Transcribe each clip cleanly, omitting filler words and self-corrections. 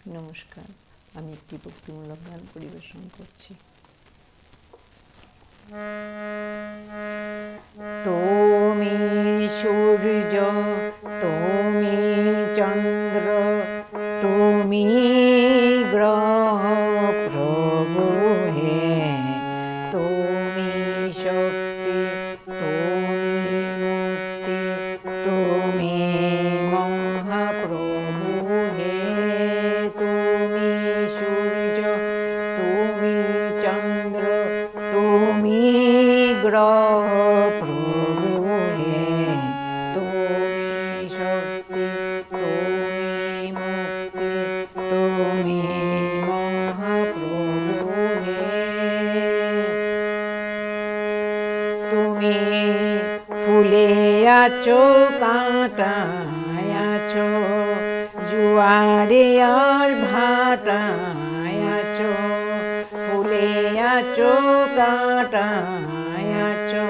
নমস্কার, আমি একটি ভক্তিমূলক গান পরিবেশন করছি। তুমি সূর্য, তুমি চন্দ্র, তুমি গ্রহ প্রভু হে, তুমি শক্তি, তুমি মুক্তি, তুমি মহাপ্রভু হে। তুমি সূর্য, তুমি চন্দ্র, তুমি গ্রহ প্রভু হে, তুমি শক্তি, তুমি মুক্তি, তুমি মহাপ্রভু হে। তুমি ফুলে আছো, কাঁটায় আছো, জোয়ারে আর ভাটায় আছো। ফুলে আছো, কাঁটায় আছো,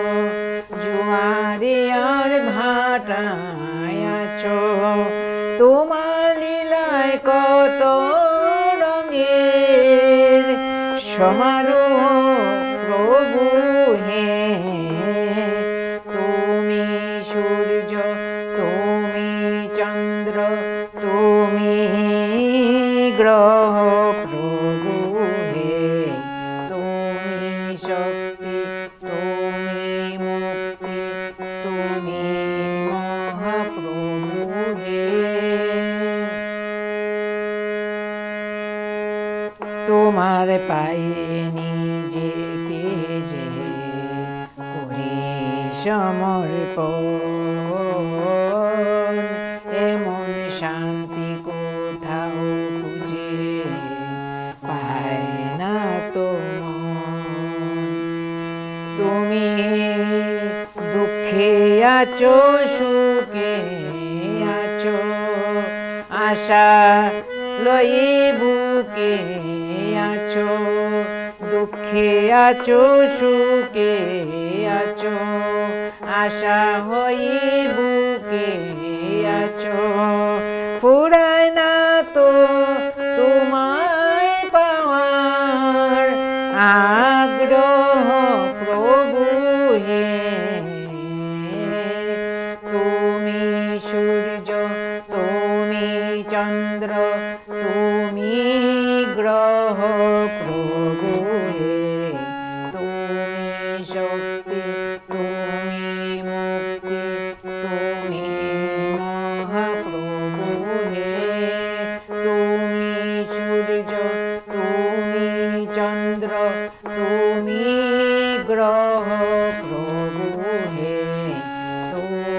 জোয়ারে আর ভাটায় আছো। তোমার লীলায় কত রঙের সমারোহ প্রভু হে। তুমি সূর্য, তুমি চন্দ্র, তুমি গ্রহ প্রভু হে, তুমি শক্তি, তুমি মুক্তি, তুমি মহাপ্রভু হে। তোমার পায়ে নিজেকে যে করে সমর্পণ, এমন শান্তি কোথাও খুঁজে পায় না তো মন। তুমি দুঃখে আছো, সুখে আছো, আশা লয়ে বুকে আছো। দুঃখে আছো, সুখে আছো, আশা হয়ে বুকে আছো। ফুরায় না তো তোমায় পাওয়ার আগ্রহ প্রভু হে। তুমি সূর্য, তুমি চন্দ্র, তুমি গ্রহ প্রভু হে, তুমি শক্তি, তুমি মুক্তি, তুমি মহাপ্রভু হে। তুমি সূর্য, তুমি চন্দ্র, তুমি গ্রহ প্রভু হে, তুমি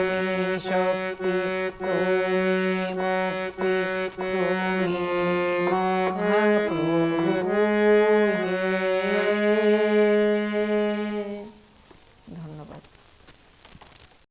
শক্তি, তুমি